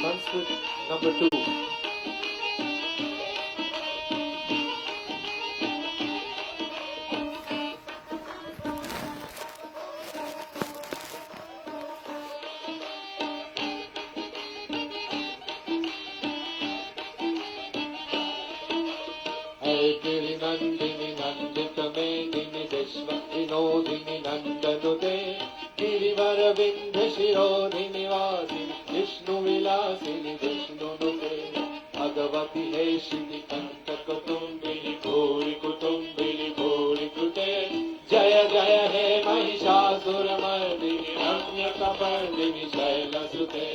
Sanskrit number 2. Nandini Nandita Medini Vishwa Vinodini Nandanude Girivara Vindhya Shirodhini Vasini Vishnu Vilasini Vishnu Nude Bhagavati Heshini Kanta Kutumbini Bhuri Kutumbini Bhuri Kute Jaya Jaya He Mahishasura Mardini Ramya Kapardini Shaila Sute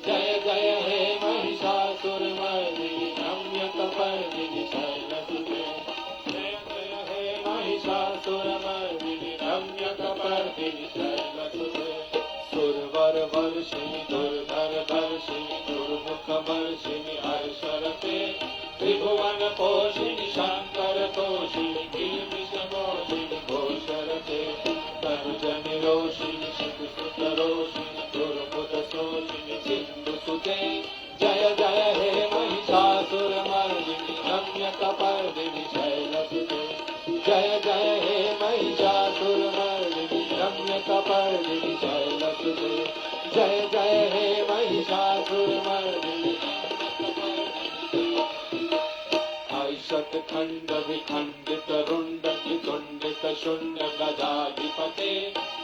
Jaya Jaya He Mahishasura Mardini Ramya Kapardini Shaila Sute Mahishasuramardini Ramyakapardini Shailasude Survar Varshini Durdhar Darshini Durmukha Varshini Harsharate Tribhuvana Poshini Shankara Toshini Kilmisha Moshini Gosharate Tanujani Roshini Shikusuta Roshini Durmuta Soshini Sindhu Sute Jaya Jaya He Mahishasuramardini Ramyakapardini Shailasude Jaya Jaya He Mahishasuramardini Ramyakapardini Shailasude Jaya Jaya He Mahishasuramardini Aishat Khanda Vikhandita Runda Vikundita Shunda Gajadipate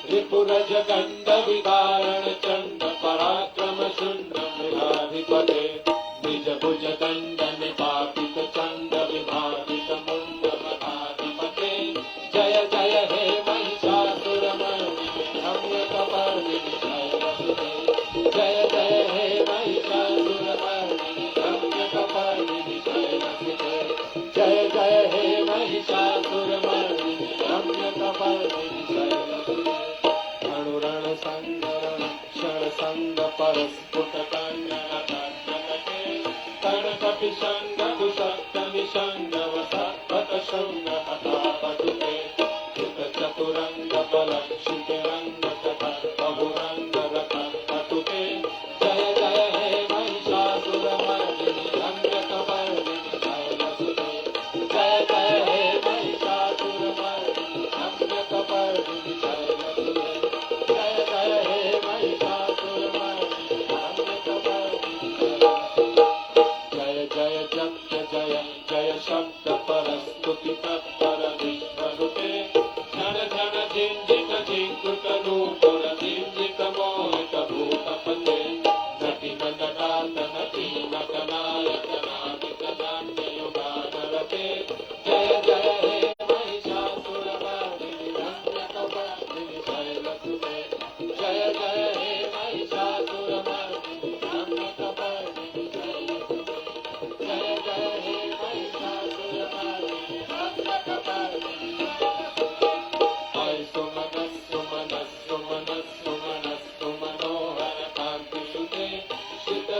Ripuraja Ganda Vikarana Chanda Parakrama Shunda Mrigadipate Nija Bhuja Danda Nipapita Chanda Vibhavita Munda Madhadipate Jaya Jaya He Mahishasuramardini Ramyakapardini Shailasude Jaya Jaya He Mahishasuramardini Ramyakapardini Shailasude Jaya Jaya He Mahishasuramardini Ramyakapardini Shailasude Anurana Sangarana Shana Sanga Parasputa Kanyana Tajyanate Tanakapi Shanga Kusakta Nishanga Vasapata Shanga Hatapatute Kita Chaturanga Palakshite Ranga Tata Pahuranga Rata Patute Jaya Jaya He Mahishasuramardini Ramyakapardini Shailasude Jaya Jaya He Mahishasuramardini Ramyakapardini Shailasude Jaya Jaya He Mahishasuramardini Ramyakapardini Shailasude Jaya Jaya Jaya Jaya Jaya Shabda Parastuti Tattara Vishwanute Jana Jana Jinjita Jinkuta Nupura Jinjita Mohita Bhuta Pate Nati Nandatata Nati Natanayaka Navita Nandi Yogana Rate Jaya Jaya He Mahishasuramardini Ramyakapardini Shailasude Jaya Jaya He Mahishasuramardini Ramyakapardini Shailasude Jaya Jaya He Mahishasuramardini Ramyakapardini Ay Sumanas Sumanas Sumanas Sumanas Sumanohara Kanti Sute Shita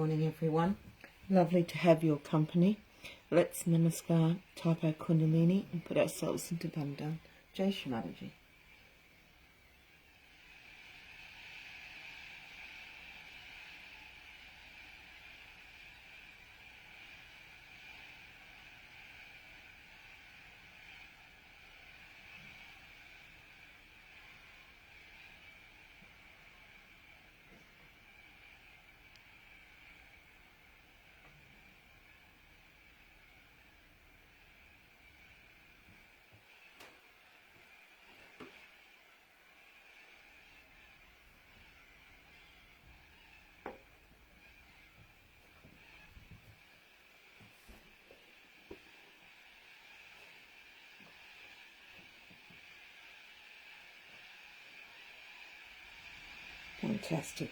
morning, everyone. Lovely to have your company. Let's namaskar, type our kundalini and put ourselves into Bandhan. Jai Shri Mataji. Fantastic.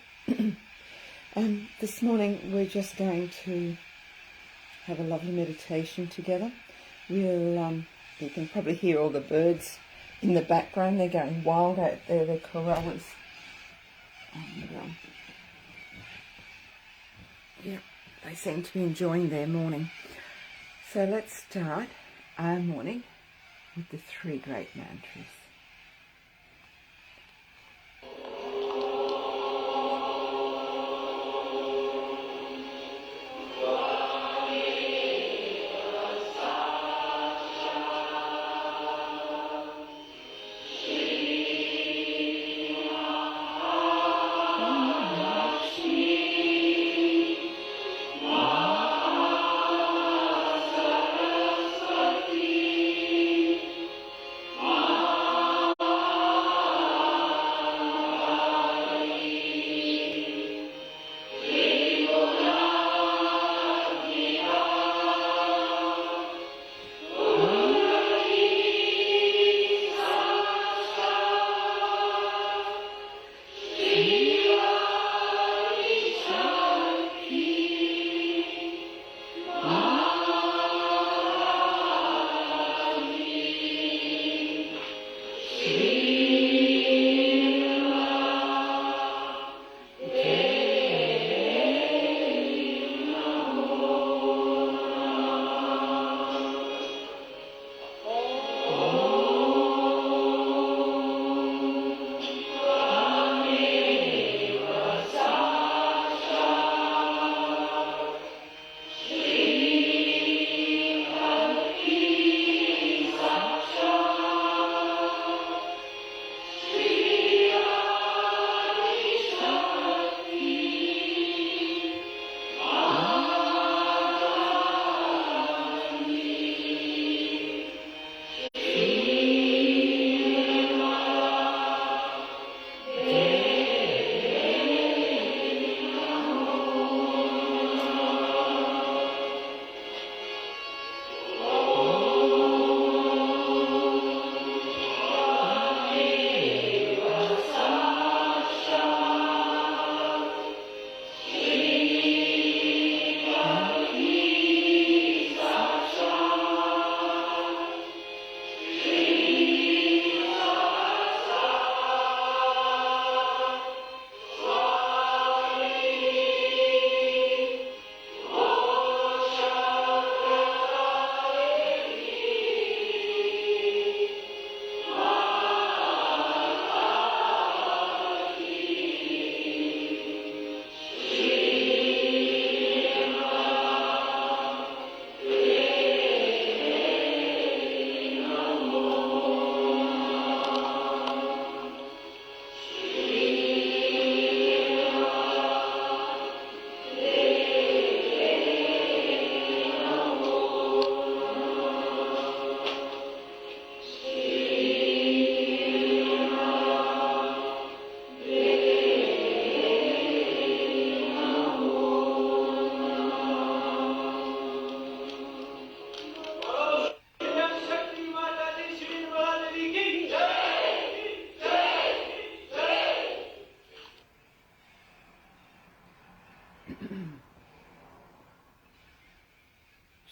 This morning we're just going to have a lovely meditation together. You can probably hear all the birds in the background. They're going wild out there, the corellas. And, yeah, they seem to be enjoying their morning. So let's start our morning with the 3 great mantras.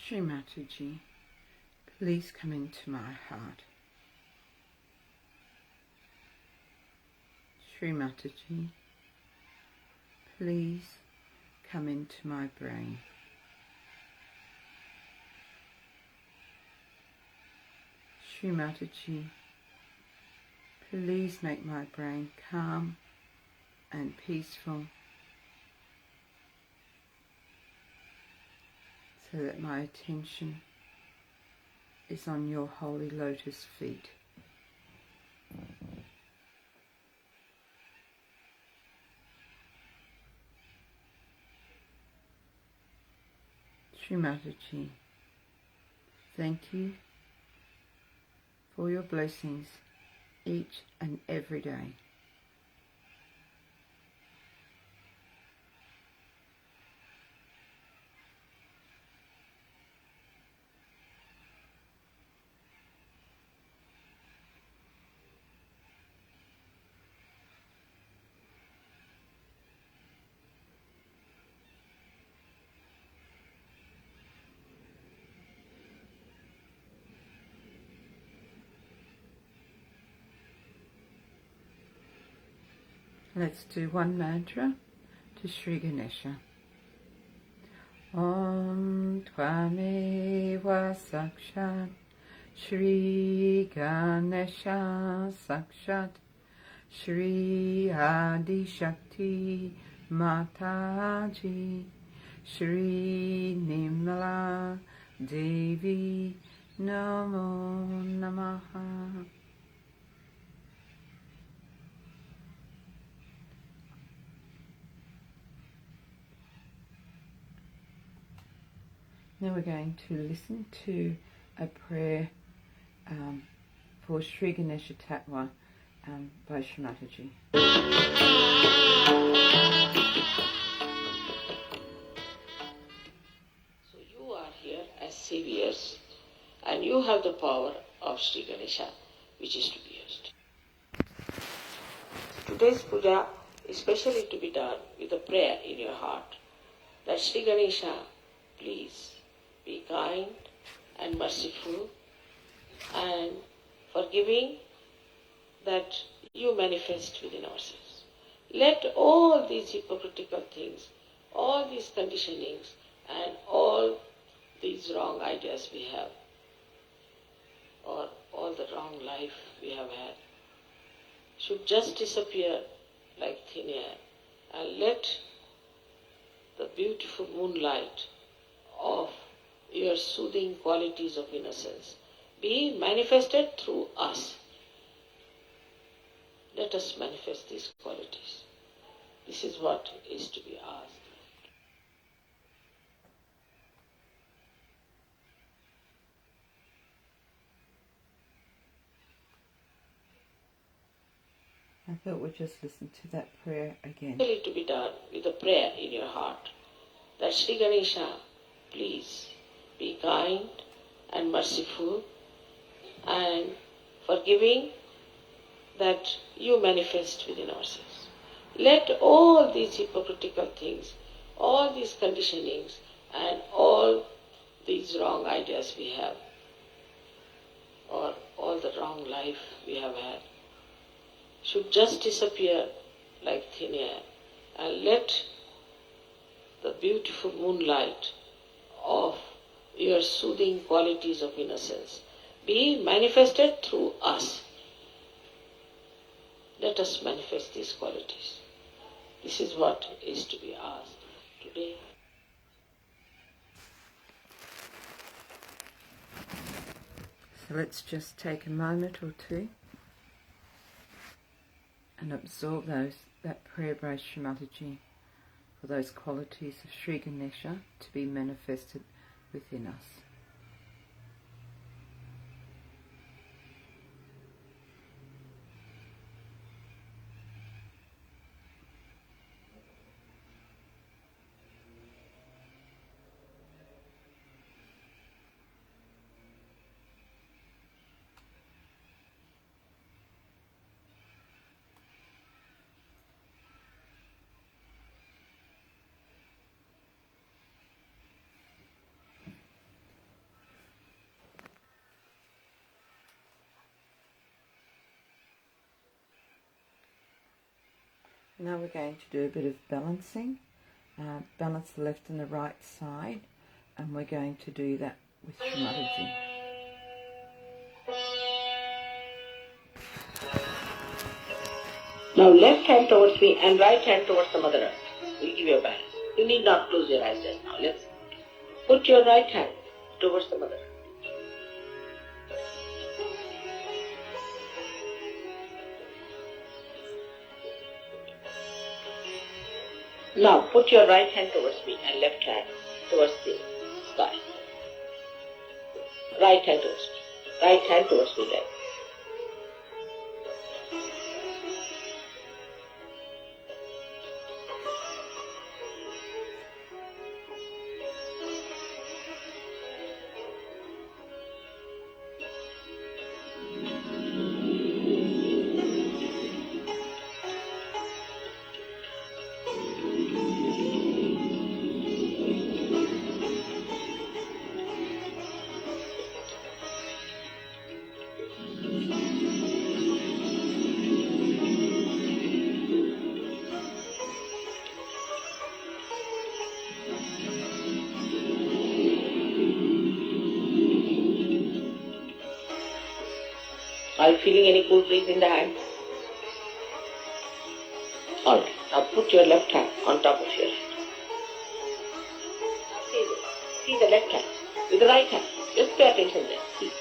Shri Mataji, please come into my heart. Shri Mataji, please come into my brain. Shri Mataji, please make my brain calm and peaceful so that my attention is on your holy lotus feet. Shri Mataji, thank you for your blessings each and every day. Let's do one mantra to Shri Ganesha. Om Tvameva Sakshat Shri Ganesha Sakshat Shri Adi Shakti Mataji Shri Nimala Devi Namo Namaha. Now we're going to listen to a prayer for Shri Ganesha Tattva by Shri Mataji. So you are here as saviors and you have the power of Shri Ganesha which is to be used. Today's puja is specially to be done with a prayer in your heart that Shri Ganesha, please be kind and merciful and forgiving that you manifest within ourselves. Let all these hypocritical things, all these conditionings and all these wrong ideas we have or all the wrong life we have had should just disappear like thin air, and let the beautiful moonlight of your soothing qualities of innocence be manifested through us. Let us manifest these qualities. This is what is to be asked. I thought we'd just listen to that prayer again. Really to be done with a prayer in your heart that Shri Ganesha, please be kind and merciful and forgiving that you manifest within ourselves. Let all these hypocritical things, all these conditionings and all these wrong ideas we have or all the wrong life we have had should just disappear like thin air, and let the beautiful moonlight of your soothing qualities of innocence be manifested through us. Let us manifest these qualities. This is what is to be asked today. So let's just take a moment or two and absorb that prayer by Shri Mataji for those qualities of Shri Ganesha to be manifested within us. Now we're going to do a bit of balancing balance the left and the right side, and we're going to do that with Shri Mataji. Now left hand towards me and right hand towards the Mother Earth. We'll give you a balance. You need not close your eyes just now. Let's put your right hand towards the Mother Earth. Now put your right hand towards me and left hand towards the sky. Right hand towards me. Right hand towards me, left. Are you feeling any cool breeze in the hand? Alright, now put your left hand on top of your head. See this. See the left hand with the right hand. Just pay attention there. See.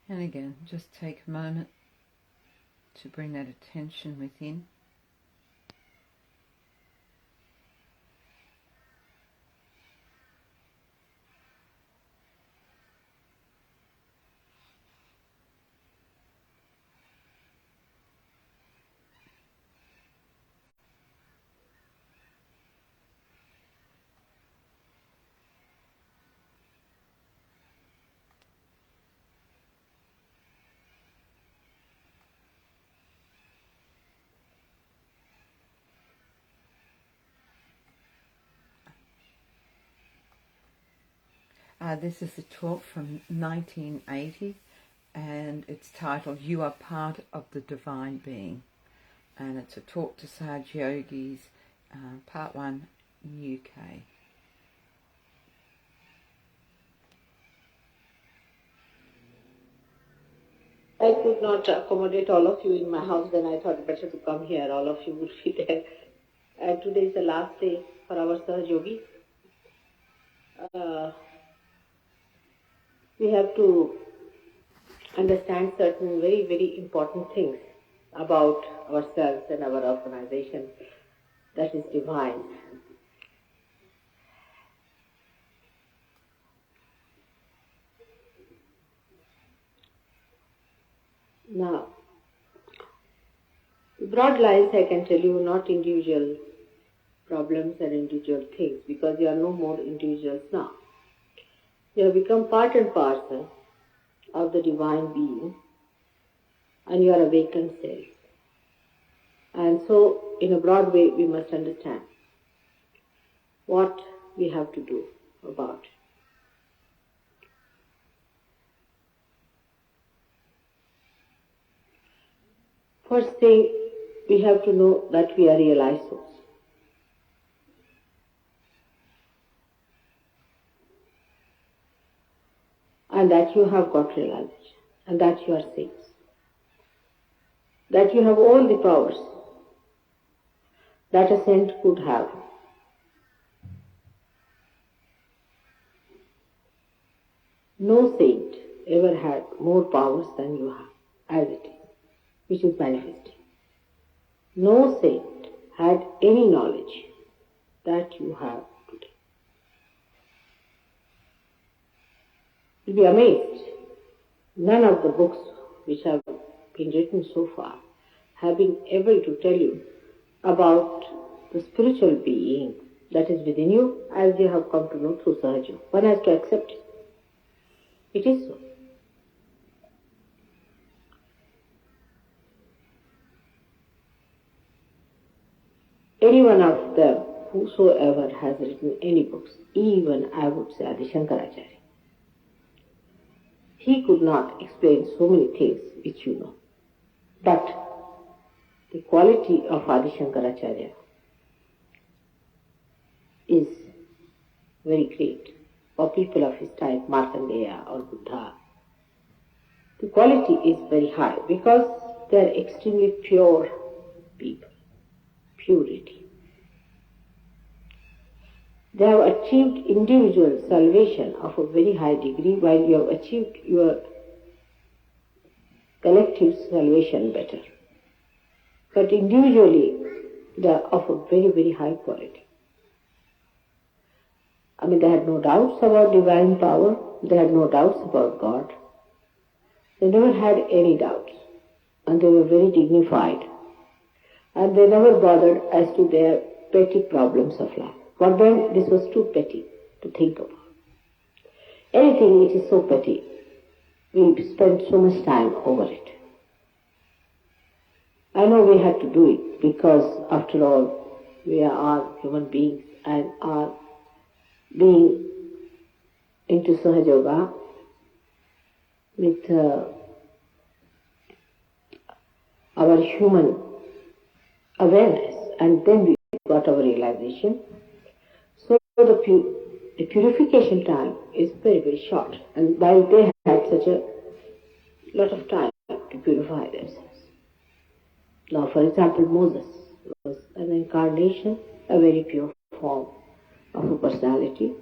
And again, just take a moment to bring that attention within. This is a talk from 1980, and it's titled "You Are Part of the Divine Being," and it's a talk to Sahaja Yogis, Part 1, UK. I could not accommodate all of you in my house, then I thought better to come here. All of you would be there. And today is the last day for our Sahaja Yogi. We have to understand certain very, very important things about ourselves and our organization that is divine. Now, broad lines I can tell you, not individual problems and individual things, because you are no more individuals now. You have become part and parcel of the divine being, and you are awakened self. And so, in a broad way, we must understand what we have to do about it. First thing, we have to know that we are realized souls. And that you have got realization, and that you are saints. That you have all the powers that a saint could have. No saint ever had more powers than you have, as it is, which is manifesting. No saint had any knowledge that you have today. You'll be amazed. None of the books which have been written so far have been able to tell you about the spiritual being that is within you, as you have come to know through Sahaja. One has to accept it. It is so. Any one of them, whosoever has written any books, even I would say Adi Shankaracharya, he could not explain so many things which you know. But the quality of Adi Shankaracharya is very great. For people of his type, Markandeya or Buddha, the quality is very high because they are extremely pure people. Purity. They have achieved individual salvation of a very high degree, while you have achieved your collective salvation better. But individually, they are of a very, very high quality. I mean, they had no doubts about divine power, they had no doubts about God. They never had any doubts, and they were very dignified. And they never bothered as to their petty problems of life. For them, this was too petty to think about. Anything which is so petty, we spend so much time over it. I know we had to do it because, after all, we are all human beings and are being into Sahaja Yoga with our human awareness, and then we got our realization. So the purification time is very, very short, and while they had such a lot of time to purify themselves. Now, for example, Moses was an incarnation, a very pure form of a personality.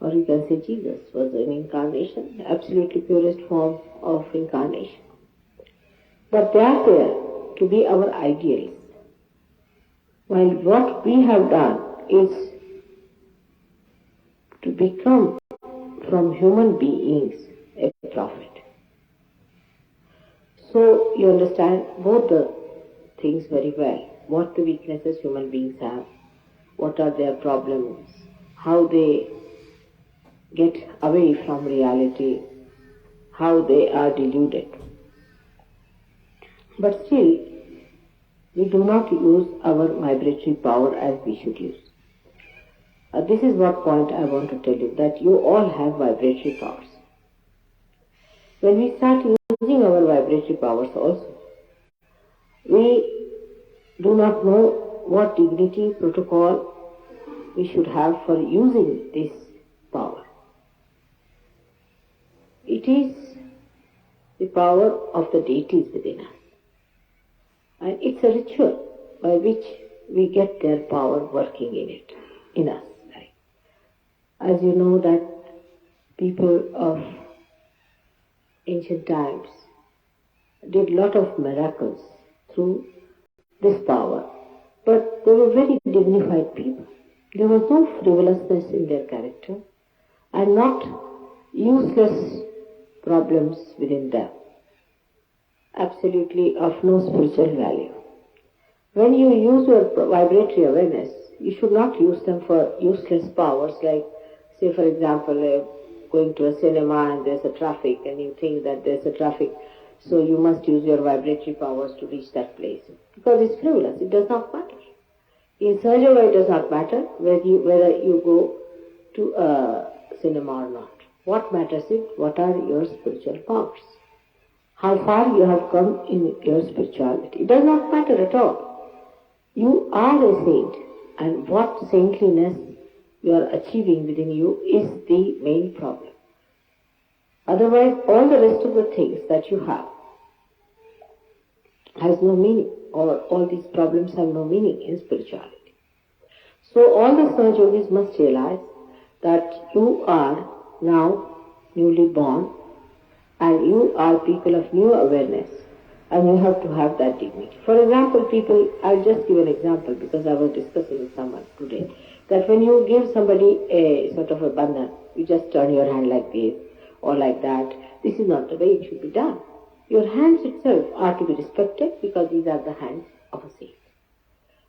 Or you can say Jesus was an incarnation, absolutely purest form of incarnation. But they are there to be our ideals. While what we have done is to become from human beings a prophet. So you understand both the things very well. What the weaknesses human beings have, what are their problems, how they get away from reality, how they are deluded. But still, we do not use our vibratory power as we should use. This is what point I want to tell you, that you all have vibratory powers. When we start using our vibratory powers also, we do not know what dignity, protocol we should have for using this power. It is the power of the deities within us. And it's a ritual by which we get their power working in us. Right? As you know that people of ancient times did a lot of miracles through this power, but they were very dignified people. There was no frivolousness in their character and not useless problems within them. Absolutely of no spiritual value. When you use your vibratory awareness, you should not use them for useless powers like, say for example, going to a cinema and there's a traffic and you think that there's a traffic, so you must use your vibratory powers to reach that place. Because it's frivolous, it does not matter. In Sahaja, it does not matter whether you go to a cinema or not. What matters is what are your spiritual powers. How far you have come in your spirituality. It does not matter at all. You are a saint, and what saintliness you are achieving within you is the main problem. Otherwise, all the rest of the things that you have has no meaning, or all these problems have no meaning in spirituality. So all the Sahaja yogis must realize that you are now newly born and you are people of new awareness, and you have to have that dignity. For example, I'll just give an example because I was discussing with someone today, that when you give somebody a sort of a bandhan, you just turn your hand like this or like that. This is not the way it should be done. Your hands itself are to be respected because these are the hands of a saint.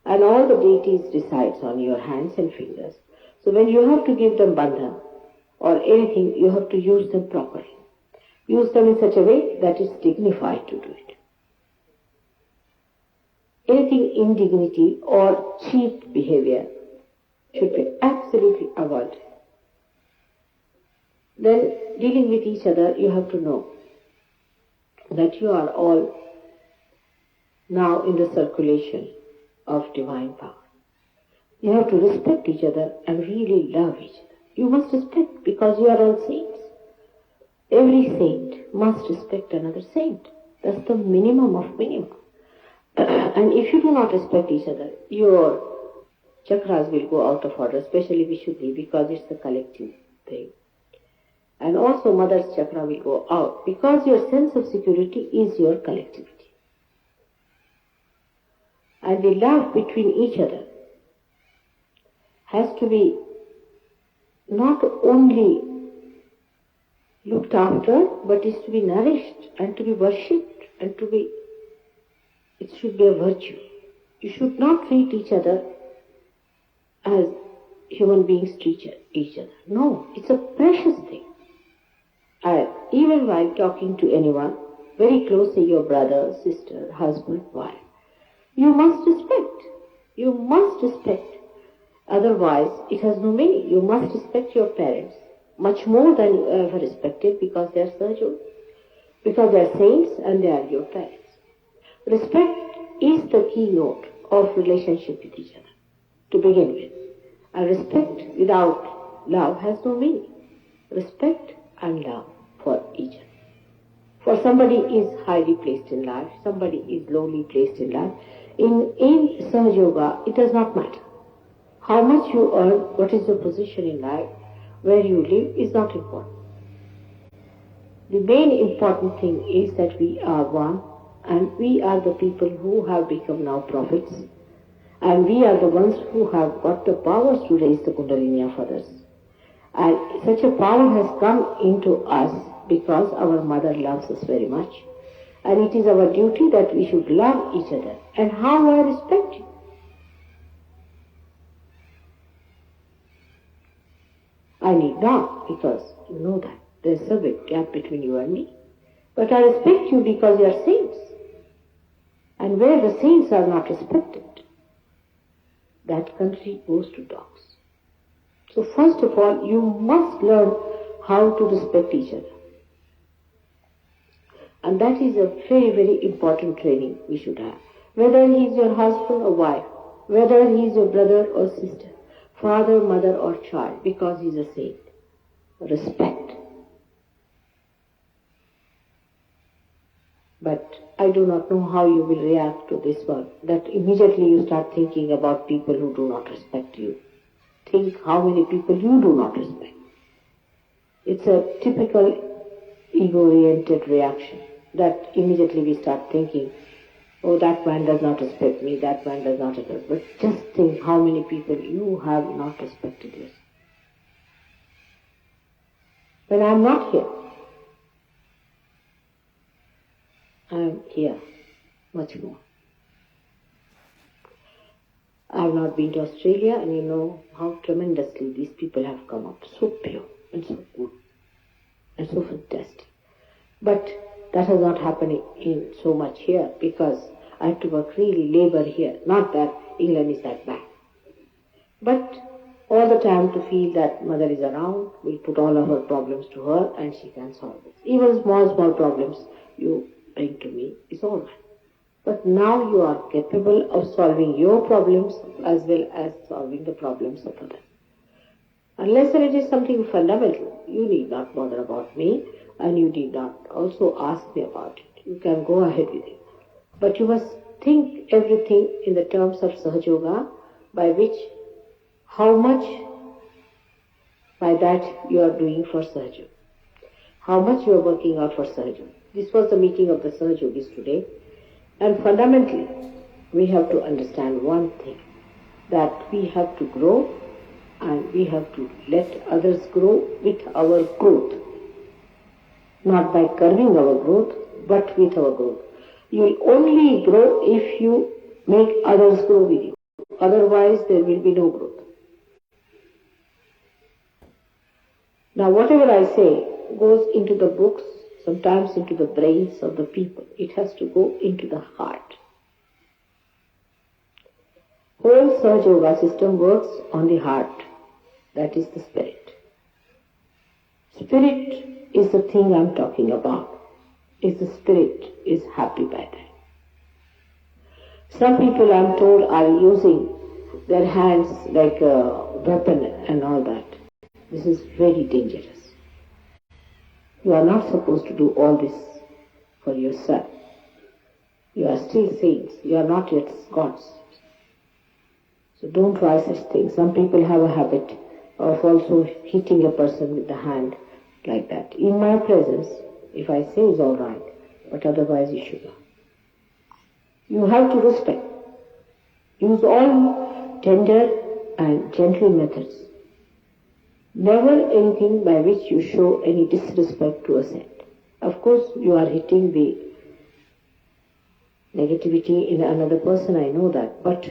And all the deities resides on your hands and fingers. So when you have to give them bandhan or anything, you have to use them properly. Use them in such a way that it's dignified to do it. Anything indignity or cheap behavior should be absolutely avoided. Then, dealing with each other, you have to know that you are all now in the circulation of divine power. You have to respect each other and really love each other. You must respect because you are all saints. Every saint must respect another saint. That's the minimum of minimum. And if you do not respect each other, your chakras will go out of order, especially Vishuddhi, because it's the collective thing. And also mother's chakra will go out because your sense of security is your collectivity. And the love between each other has to be not only looked after, but is to be nourished and to be worshipped and it should be a virtue. You should not treat each other as human beings treat each other. No, it's a precious thing. Even while talking to anyone, very closely, your brother, sister, husband, wife, you must respect. You must respect. Otherwise, it has no meaning. You must respect your parents much more than you ever respected because they are Sahaja, because they are saints and they are your parents. Respect is the keynote of relationship with each other, to begin with. And respect without love has no meaning. Respect and love for each other. For somebody is highly placed in life, somebody is lowly placed in life. In Sahaja Yoga, it does not matter. How much you earn, what is your position in life, where you live is not important. The main important thing is that we are one, and we are the people who have become now prophets, and we are the ones who have got the powers to raise the Kundalini of others. And such a power has come into us because our mother loves us very much. And it is our duty that we should love each other. And how I respect you? I need not, because you know that there is a big gap between you and me. But I respect you because you are saints. And where the saints are not respected, that country goes to dogs. So first of all, you must learn how to respect each other. And that is a very, very important training we should have. Whether he is your husband or wife, whether he is your brother or sister, father, mother or child, because he is a saint. Respect. But I do not know how you will react to this one, that immediately you start thinking about people who do not respect you. Think how many people you do not respect. It's a typical ego-oriented reaction that immediately we start thinking, oh, that man does not respect me, that man does not respect me. But just think how many people you have not respected yourself. When I am not here, I am here much more. I have not been to Australia, and you know how tremendously these people have come up. So pure and so good and so fantastic. But that has not happened in so much here because I have to work really labor here. Not that England is that bad. But all the time to feel that mother is around, we'll put all of her problems to her and she can solve it. Even small problems you bring to me is all right. But now you are capable of solving your problems as well as solving the problems of others. Unless it is something fundamental, you need not bother about me and you need not also ask me about it. You can go ahead with it. But you must think everything in the terms of Sahaja Yoga, by which how much by that you are doing for Sahaja. How much you are working out for Sahaja. This was the meeting of the Sahaja Yogis today. And fundamentally, we have to understand one thing, that we have to grow and we have to let others grow with our growth. Not by curbing our growth, but with our growth. You will only grow if you make others grow with you. Otherwise, there will be no growth. Now, whatever I say goes into the books, sometimes into the brains of the people. It has to go into the heart. Whole Sahaja Yoga system works on the heart. That is the spirit. Spirit is the thing I'm talking about. If the spirit is happy by that. Some people, I'm told, are using their hands like a weapon and all that. This is very dangerous. You are not supposed to do all this for yourself. You are still saints. You are not yet gods. So don't try such things. Some people have a habit of also hitting a person with the hand like that. In my presence, if I say it's all right, but otherwise you should not. You have to respect. Use all tender and gentle methods. Never anything by which you show any disrespect to a saint. Of course, you are hitting the negativity in another person, I know that, but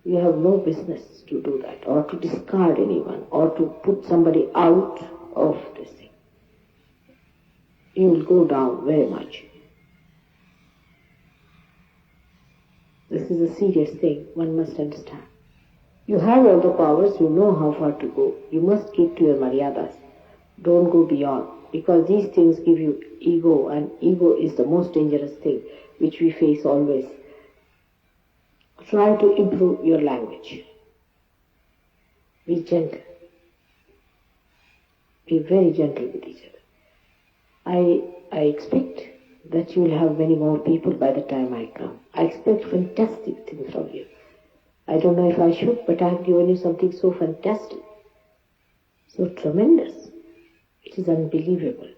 you have no business to do that, or to discard anyone, or to put somebody out of this thing. You will go down very much. This is a serious thing, one must understand. You have all the powers, you know how far to go. You must keep to your maryadas. Don't go beyond, because these things give you ego, and ego is the most dangerous thing which we face always. Try to improve your language. Be gentle. Be very gentle with each other. I expect that you will have many more people by the time I come. I expect fantastic things from you. I don't know if I should, but I have given you something so fantastic, so tremendous. It is unbelievable.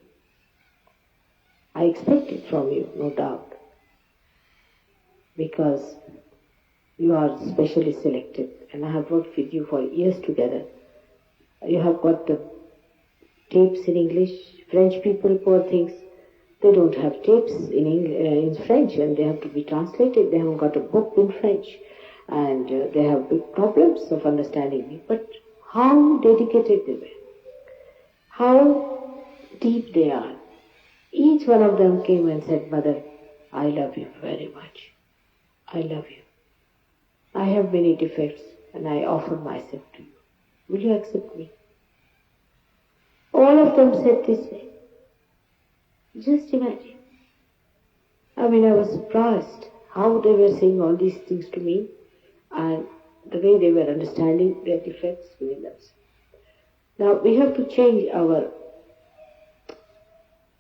I expect it from you, no doubt, because you are specially selected, and I have worked with you for years together. You have got the tapes in English. French people, poor things, they don't have tapes in French, and they have to be translated. They haven't got a book in French. And they have big problems of understanding me. But how dedicated they were, how deep they are. Each one of them came and said, Mother, I love you very much. I love you. I have many defects and I offer myself to you. Will you accept me? All of them said this way. Just imagine. I was surprised how they were saying all these things to me, and the way they were understanding their defects within themselves. Now we have to change our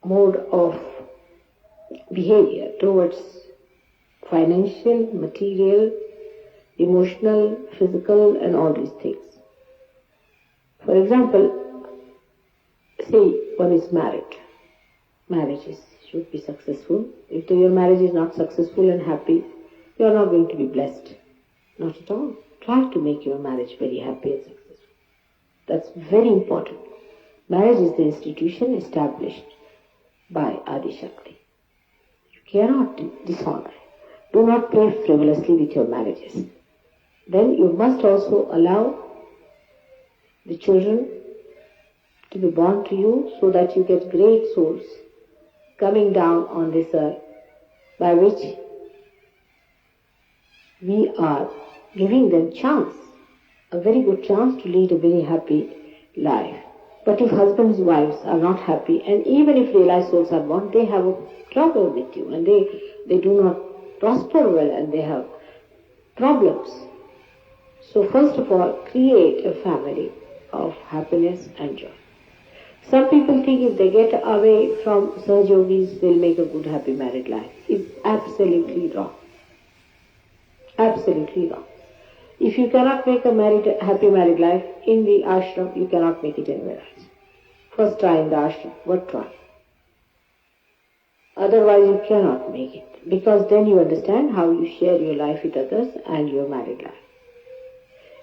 mode of behavior towards financial, material, emotional, physical, and all these things. For example, say one is married. Marriage should be successful. If your marriage is not successful and happy, you are not going to be blessed. Not at all. Try to make your marriage very happy and successful. That's very important. Marriage is the institution established by Adi Shakti. You cannot dishonor it. Do not play frivolously with your marriages. Then you must also allow the children to be born to you so that you get great souls coming down on this earth, by which we are giving them chance a very good chance to lead a very happy life. But if husbands and wives are not happy, and even if realized souls are born, they have a trouble with you, and they do not prosper well, and they have problems. So first of all, create a family of happiness and joy. Some people think if they get away from Sahajogis, they'll make a good happy married life. It's absolutely wrong. Absolutely wrong. If you cannot make a happy married life in the ashram, you cannot make it anywhere else. First try in the ashram, but try. Otherwise you cannot make it, because then you understand how you share your life with others and your married life.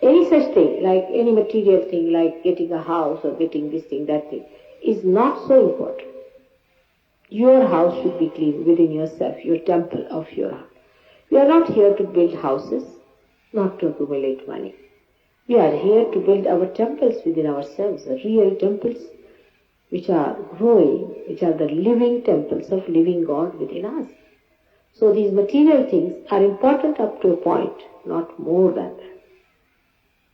Any such thing, like any material thing, like getting a house or getting this thing, that thing, is not so important. Your house should be clean within yourself, your temple of your heart. We are not here to build houses, not to accumulate money. We are here to build our temples within ourselves, the real temples which are growing, which are the living temples of living God within us. So these material things are important up to a point, not more than that.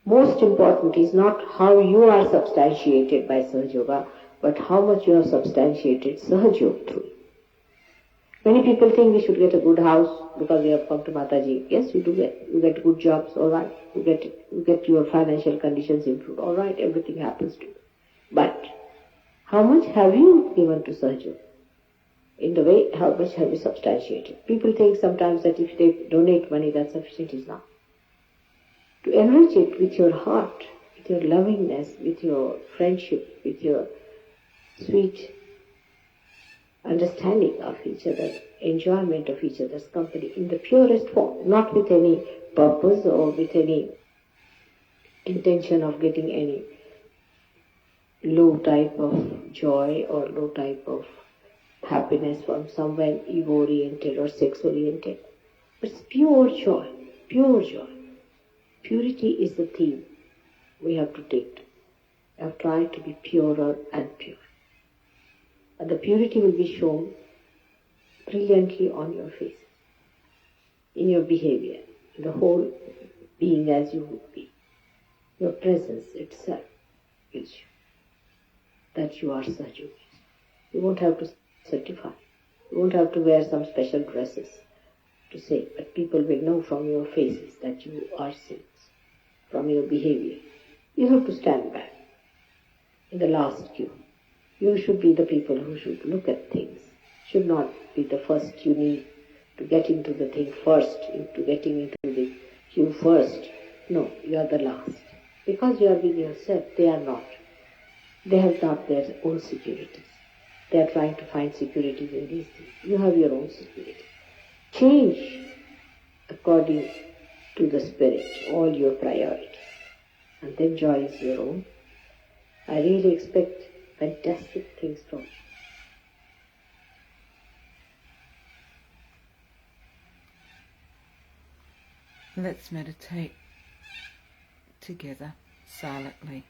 Most important is not how you are substantiated by Sahaja Yoga, but how much you have substantiated Sahaja Yoga through. Many people think we should get a good house because we have come to Mataji. Yes, you do get. You get good jobs, all right. You get your financial conditions improved, all right. Everything happens to you. But how much have you given to Sahaja Yoga? In the way, how much have you substantiated? People think sometimes that if they donate money, that's sufficient. Is not. To enrich it with your heart, with your lovingness, with your friendship, with your sweet understanding of each other, enjoyment of each other's company in the purest form, not with any purpose or with any intention of getting any low type of joy or low type of happiness from somewhere ego-oriented or sex-oriented. It's pure joy, pure joy. Purity is the theme we have to take. We have tried to be purer and pure. And the purity will be shown brilliantly on your face, in your behavior, in the whole being as you would be. Your presence itself will show that you are such. You won't have to certify. You won't have to wear some special dresses to say, but people will know from your faces that you are saints, from your behavior. You have to stand back in the last queue. You should be the people who should look at things, should not be the first. You need to get into the thing first, into getting into the queue first. No, you are the last. Because you are being yourself, they are not. They have not their own securities. They are trying to find securities in these things. You have your own security. Change according to the Spirit all your priorities. And then joy is your own. I really expect fantastic things from you. Let's meditate together silently.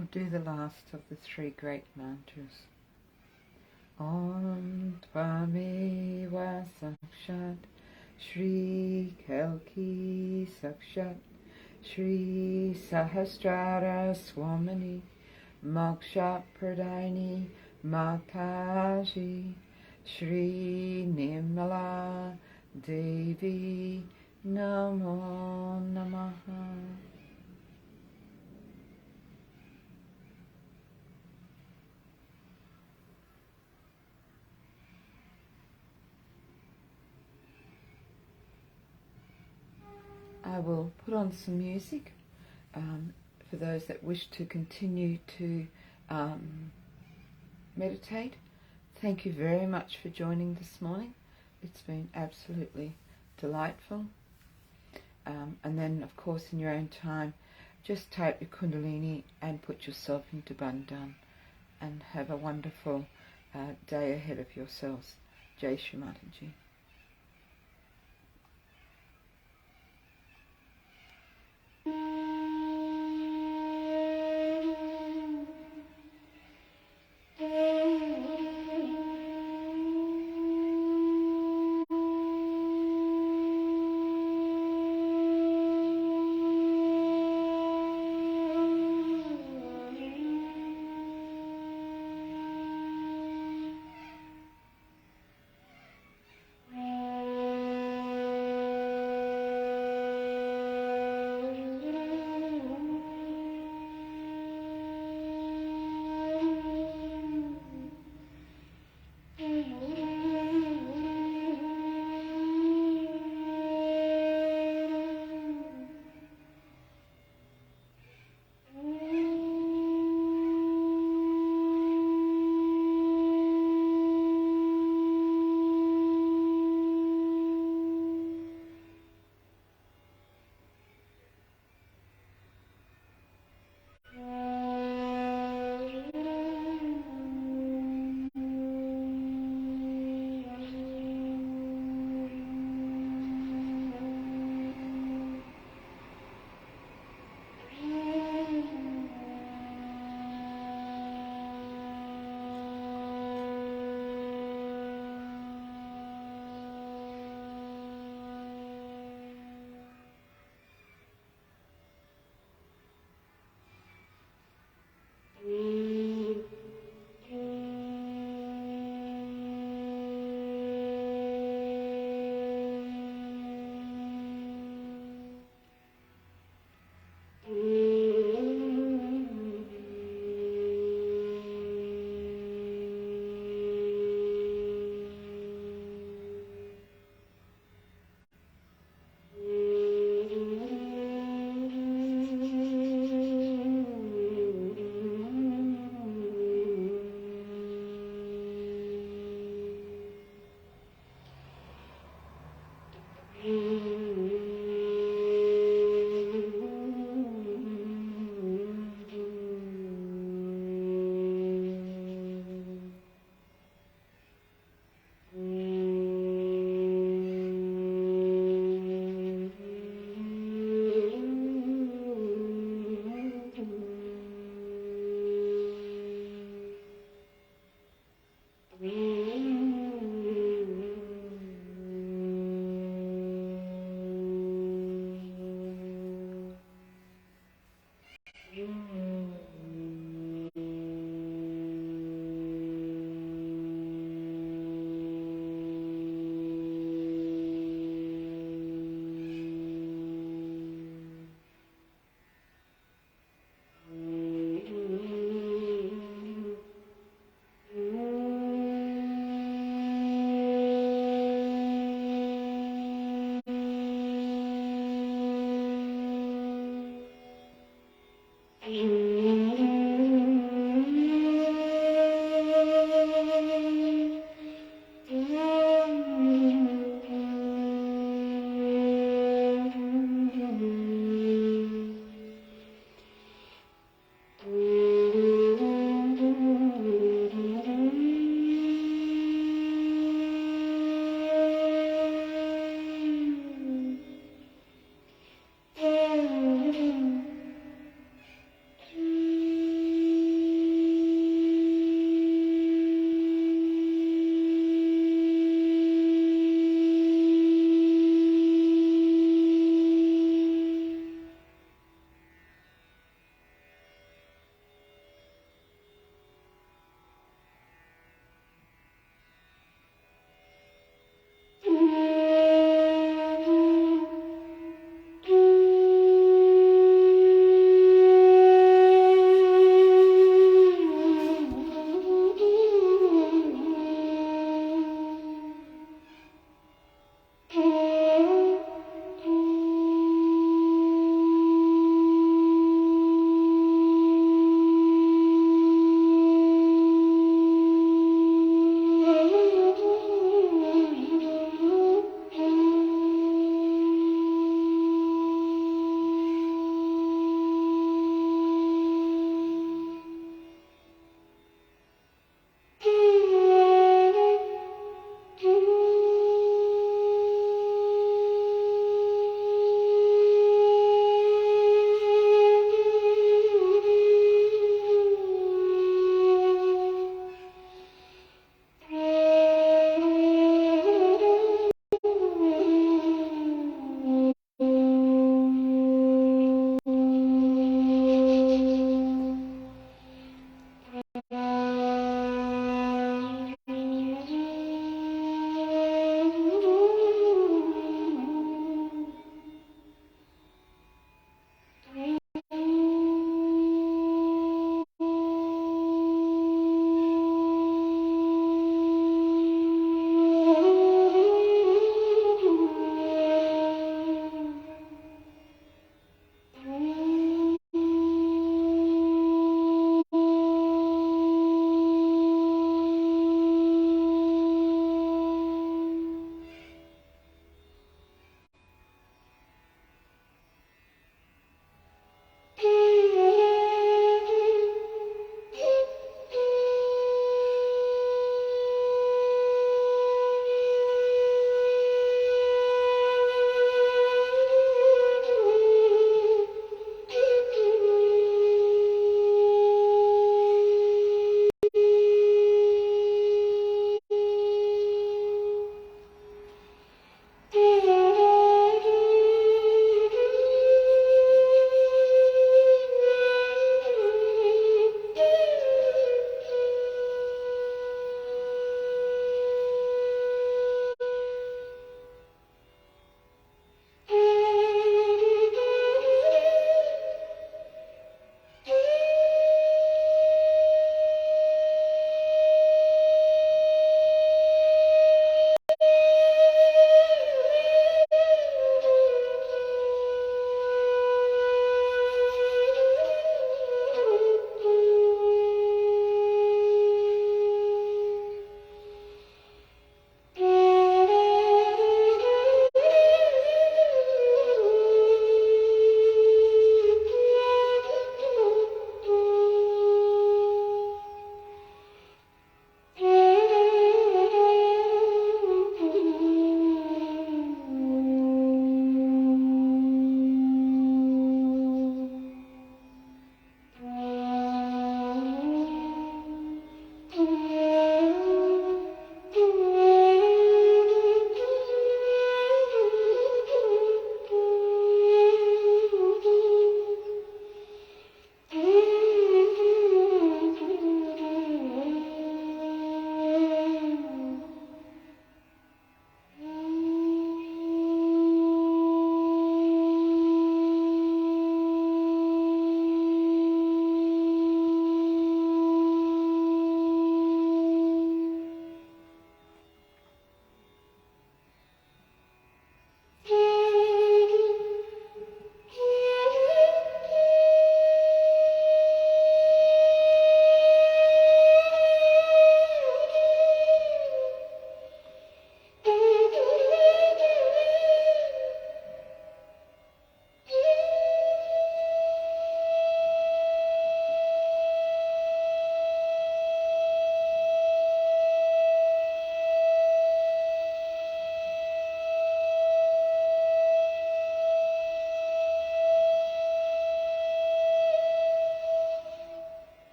We'll do the last of the three great mantras. Om Tvameva Sakshat Shri Kalki Sakshat Shri Sahasrara Swamini Moksha Pradini Mataji Shri Nirmala Devi Namo Namaha. I will put on some music for those that wish to continue to meditate. Thank you very much for joining this morning. It's been absolutely delightful. And then, of course, in your own time, just type your Kundalini and put yourself into Bandhan and have a wonderful day ahead of yourselves. Jai Shri Mataji.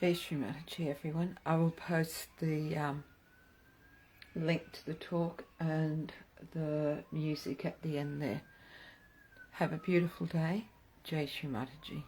Jai Shri Mataji, everyone. I will post the link to the talk and the music at the end there. Have a beautiful day. Jai Shri Mataji.